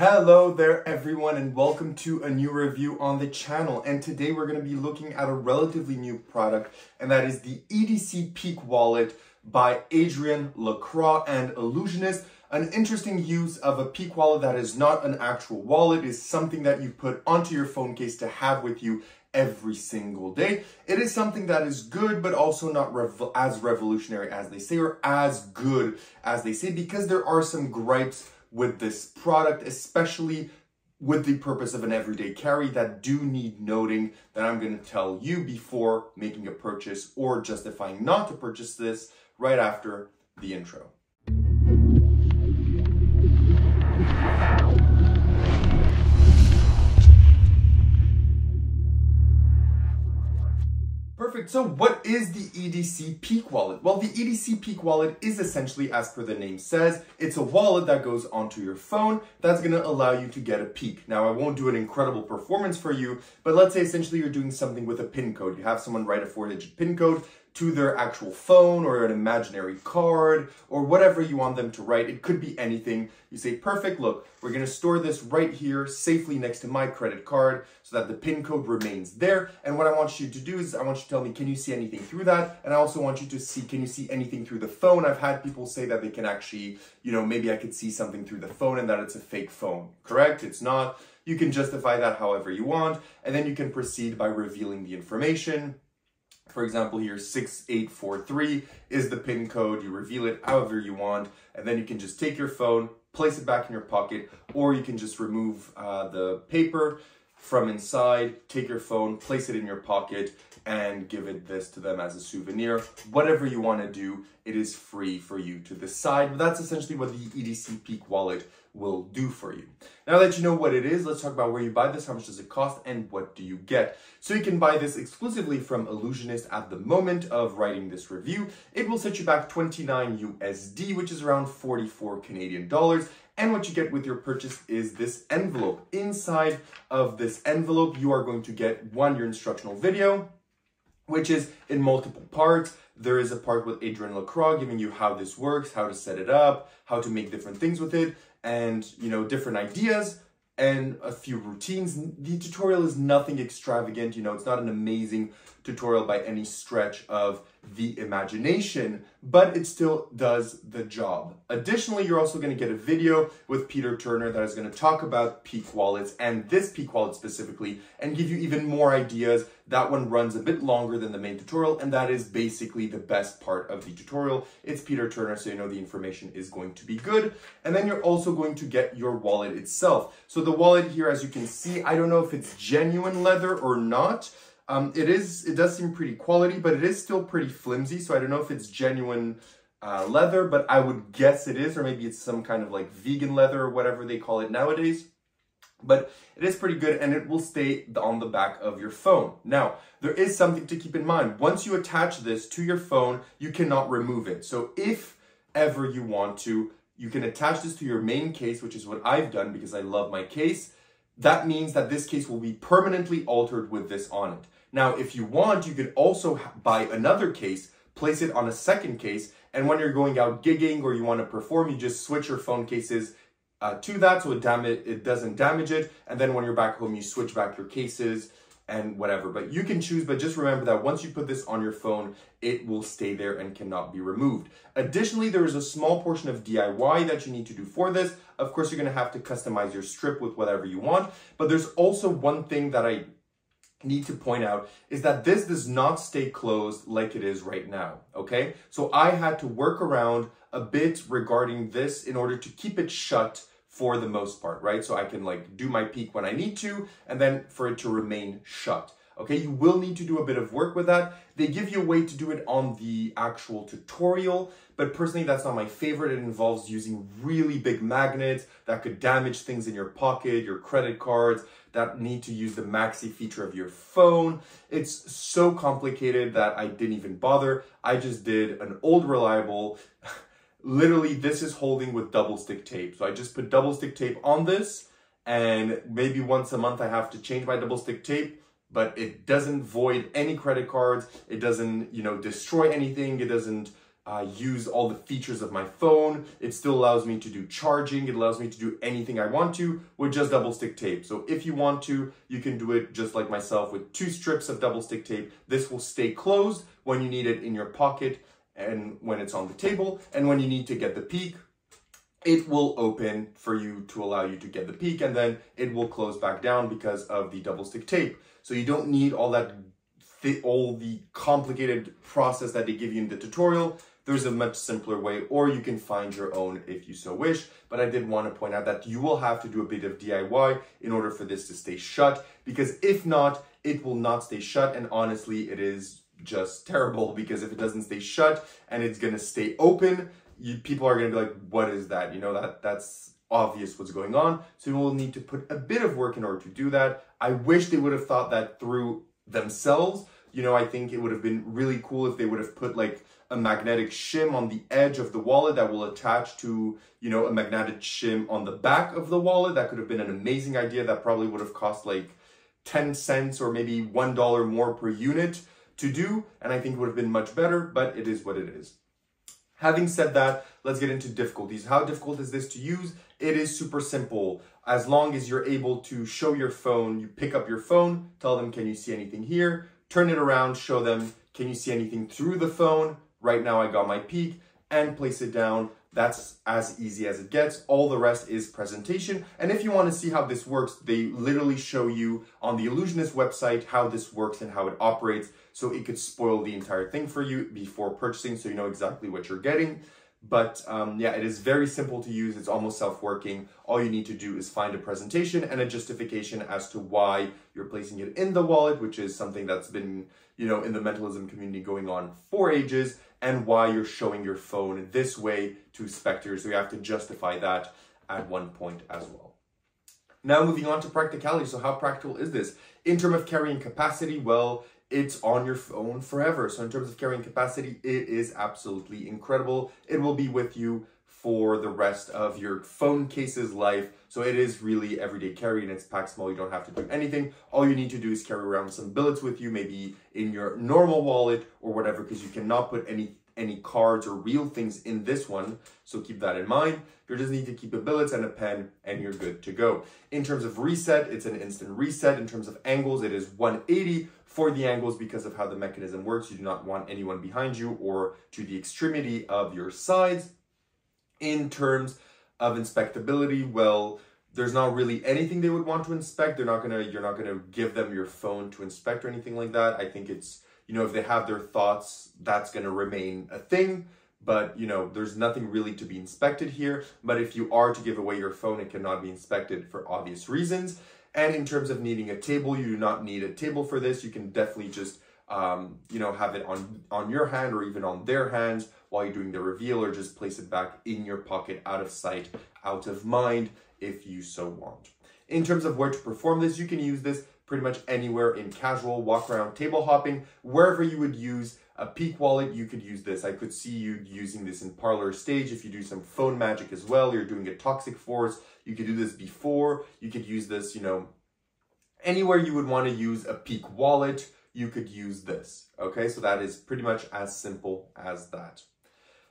Hello there everyone, and welcome to a new review on the channel. And today we're going to be looking at a relatively new product, and that is the EDC Peak Wallet by Adrian, Lacroix, and Illusionist. An interesting use of a Peak wallet that is not an actual wallet, is something that you put onto your phone case to have with you every single day. It is something that is good, but also not as revolutionary as they say, or as good as they say, because there are some gripes with this product, especially with the purpose of an everyday carry, that do need noting, that I'm going to tell you before making a purchase or justifying not to purchase this right after the intro. Perfect. So what is the EDC Peak Wallet? Well, the EDC Peak Wallet is essentially, as per the name says, it's a wallet that goes onto your phone that's going to allow you to get a peak. Now, I won't do an incredible performance for you, but let's say essentially you're doing something with a PIN code. You have someone write a 4-digit PIN code to their actual phone or an imaginary card or whatever you want them to write. It could be anything. You say, perfect, look, we're going to store this right here safely next to my credit card so that the PIN code remains there. And what I want you to do is I want you to tell me, can you see anything through that? And I also want you to see, can you see anything through the phone? I've had people say that they can actually, maybe I could see something through the phone and that it's a fake phone. Correct? It's not. You can justify that however you want. And then you can proceed by revealing the information. For example, here 6843 is the PIN code. You reveal it however you want, and then you can just take your phone, place it back in your pocket, or you can just remove the paper from inside, take your phone, place it in your pocket, and give this to them as a souvenir. Whatever you want to do, it is free for you to decide. But that's essentially what the EDC Peak Wallet will do for you. Now that you know what it is, let's talk about where you buy this, how much does it cost, and what do you get. So you can buy this exclusively from Illusionist at the moment of writing this review. It will set you back 29 USD, which is around 44 Canadian dollars. And what you get with your purchase is this envelope. Inside of this envelope, you are going to get your instructional video, which is in multiple parts. There is a part with Adrian Lacroix giving you how this works, how to set it up, how to make different things with it, and different ideas and a few routines. The tutorial is nothing extravagant, it's not an amazing tutorial by any stretch of the imagination, but it still does the job. Additionally, you're also going to get a video with Peter Turner that is going to talk about Peak wallets and this Peak wallet specifically, and give you even more ideas. That one runs a bit longer than the main tutorial, and that is basically the best part of the tutorial. It's Peter Turner, so the information is going to be good. And then you're also going to get your wallet itself. So the wallet here, as you can see, I don't know if it's genuine leather or not. It does seem pretty quality, but it is still pretty flimsy. So I don't know if it's genuine leather, but I would guess it is, or maybe it's some kind of like vegan leather or whatever they call it nowadays. But it is pretty good, and it will stay on the back of your phone. Now, there is something to keep in mind. Once you attach this to your phone, you cannot remove it. So if ever you want to, you can attach this to your main case, which is what I've done because I love my case. That means that this case will be permanently altered with this on it. Now, if you want, you could also buy another case, place it on a second case, and when you're going out gigging or you want to perform, you just switch your phone cases to that so it doesn't damage it. And then when you're back home, you switch back your cases and whatever. But you can choose, but just remember that once you put this on your phone, it will stay there and cannot be removed. Additionally, there is a small portion of DIY that you need to do for this. Of course, you're going to have to customize your strip with whatever you want. But there's also one thing that I need to point out, is that this does not stay closed like it is right now, okay? So I had to work around a bit regarding this in order to keep it shut for the most part, right? So I can do my peak when I need to, and then for it to remain shut. Okay, you will need to do a bit of work with that. They give you a way to do it on the actual tutorial, but personally, that's not my favorite. It involves using really big magnets that could damage things in your pocket, your credit cards, that need to use the maxi feature of your phone. It's so complicated that I didn't even bother. I just did an old reliable. Literally, this is holding with double stick tape. So I just put double stick tape on this, and maybe once a month I have to change my double stick tape. But it doesn't void any credit cards. It doesn't, destroy anything. It doesn't use all the features of my phone. It still allows me to do charging. It allows me to do anything I want to with just double stick tape. So if you want to, you can do it just like myself with 2 strips of double stick tape. This will stay closed when you need it in your pocket and when it's on the table. And when you need to get the peak, it will open for you to allow you to get the peak, and then it will close back down because of the double stick tape. So you don't need all the complicated process that they give you in the tutorial. There's a much simpler way, or you can find your own if you so wish. But I did want to point out that you will have to do a bit of DIY in order for this to stay shut, because if not, it will not stay shut. And honestly, it is just terrible, because if it doesn't stay shut and it's going to stay open, people are going to be like, what is that? You know, that's obvious what's going on. So you will need to put a bit of work in order to do that. I wish they would have thought that through themselves. You know, I think it would have been really cool if they would have put like a magnetic shim on the edge of the wallet that will attach to, you know, a magnetic shim on the back of the wallet. That could have been an amazing idea. That probably would have cost like 10 cents or maybe $1 more per unit to do. And I think it would have been much better, but it is what it is. Having said that, let's get into difficulties. How difficult is this to use? It is super simple. As long as you're able to show your phone, you pick up your phone, tell them, can you see anything here? Turn it around, show them, can you see anything through the phone? Right now I got my peak, and place it down. That's as easy as it gets. All the rest is presentation. And if you want to see how this works, they literally show you on the Illusionist website how this works and how it operates. So it could spoil the entire thing for you before purchasing, so you know exactly what you're getting. But yeah, it is very simple to use. It's almost self-working. All you need to do is find a presentation and a justification as to why you're placing it in the wallet, which is something that's been, you know, in the mentalism community going on for ages, and why you're showing your phone this way to spectators. So you have to justify that at one point as well. Now moving on to practicality. So how practical is this? In terms of carrying capacity, well, it's on your phone forever. So in terms of carrying capacity, it is absolutely incredible. It will be with you for the rest of your phone case's life. So it is really everyday carry, and it's packed small. You don't have to do anything. All you need to do is carry around some billets with you, maybe in your normal wallet or whatever, because you cannot put any cards or real things in this one. So keep that in mind. You just need to keep a billet and a pen, and you're good to go. In terms of reset, it's an instant reset. In terms of angles, it is 180 for the angles because of how the mechanism works. You do not want anyone behind you or to the extremity of your sides. In terms of inspectability, well, there's not really anything they would want to inspect. You're not gonna give them your phone to inspect or anything like that. I think it's, you know, if they have their thoughts, that's gonna remain a thing. But, you know, there's nothing really to be inspected here. But if you are to give away your phone, it cannot be inspected for obvious reasons. And in terms of needing a table, you do not need a table for this. You can definitely just, you know, have it on your hand or even on their hands while you're doing the reveal, or just place it back in your pocket, out of sight, out of mind, if you so want. In terms of where to perform this, you can use this pretty much anywhere in casual, walk around, table hopping, wherever you would use a peak wallet, you could use this. I could see you using this in parlor stage. If you do some phone magic as well, you're doing a toxic force, you could do this before. You could use this, you know, anywhere you would want to use a peak wallet, you could use this. Okay, so that is pretty much as simple as that.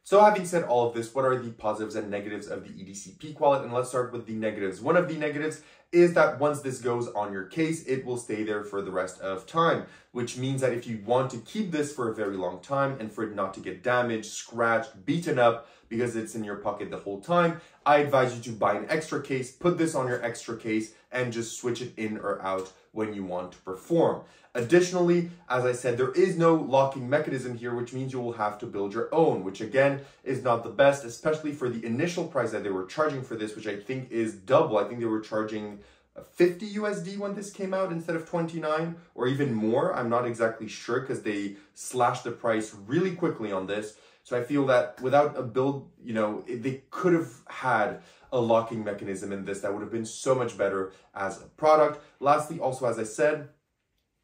So having said all of this, what are the positives and negatives of the EDC peak wallet? And let's start with the negatives. One of the negatives is that once this goes on your case, it will stay there for the rest of time, which means that if you want to keep this for a very long time and for it not to get damaged, scratched, beaten up because it's in your pocket the whole time, I advise you to buy an extra case, put this on your extra case, and just switch it in or out when you want to perform. Additionally, as I said, there is no locking mechanism here, which means you will have to build your own, which again is not the best, especially for the initial price that they were charging for this, which I think is double. I think they were charging 50 USD when this came out instead of 29 or even more. I'm not exactly sure because they slashed the price really quickly on this. So I feel that without a build, you know, they could have had a locking mechanism in this that would have been so much better as a product. Lastly, also, as I said,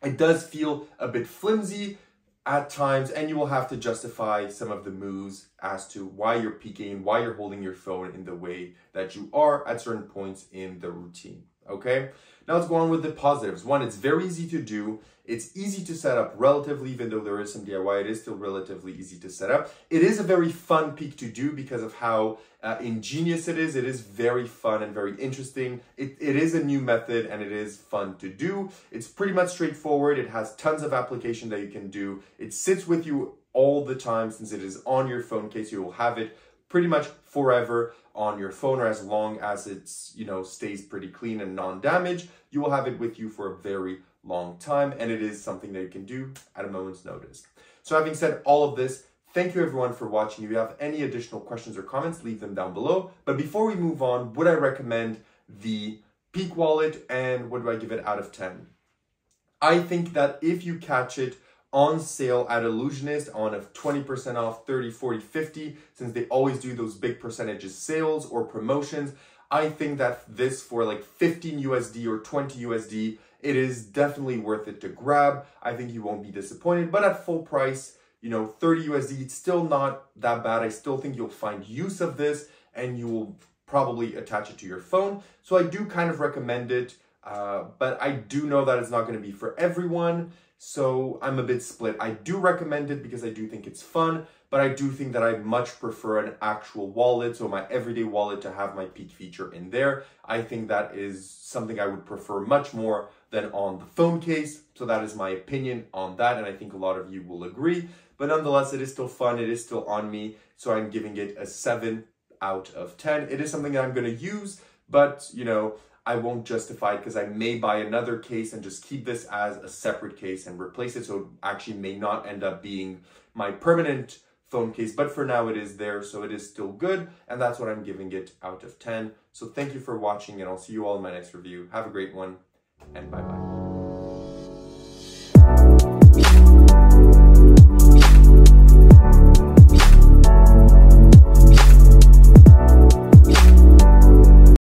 it does feel a bit flimsy at times, and you will have to justify some of the moves as to why you're peeking, why you're holding your phone in the way that you are at certain points in the routine. okay? Now let's go on with the positives. One, it's very easy to do. It's easy to set up relatively, even though there is some DIY, it is still relatively easy to set up. It is a very fun peak to do because of how ingenious it is. It is very fun and very interesting. It is a new method and it is fun to do. It's pretty much straightforward. It has tons of application that you can do. It sits with you all the time since it is on your phone case. You will have it pretty much forever on your phone, or as long as it's, you know, stays pretty clean and non-damaged. You will have it with you for a very long time, and it is something that you can do at a moment's notice. So having said all of this, thank you everyone for watching. If you have any additional questions or comments, leave them down below. But before we move on, would I recommend the Peak wallet, and what do I give it out of 10? I think that if you catch it on sale at Illusionist on a 20% off, 30, 40, 50, since they always do those big percentages sales or promotions, I think that this for like 15 USD or 20 USD, it is definitely worth it to grab. I think you won't be disappointed, but at full price, you know, 30 USD, it's still not that bad. I still think you'll find use of this and you will probably attach it to your phone. So I do kind of recommend it, but I do know that it's not going to be for everyone. So I'm a bit split. I do recommend it because I do think it's fun, but I do think that I much prefer an actual wallet, so my everyday wallet, to have my Peak feature in there. I think that is something I would prefer much more than on the phone case. So that is my opinion on that, and I think a lot of you will agree. But nonetheless, it is still fun. It is still on me, so I'm giving it a 7 out of 10. It is something that I'm going to use, but, you know, I won't justify it because I may buy another case and just keep this as a separate case and replace it. So it actually may not end up being my permanent phone case, but for now it is there. So it is still good. And that's what I'm giving it out of 10. So thank you for watching, and I'll see you all in my next review. Have a great one, and bye-bye.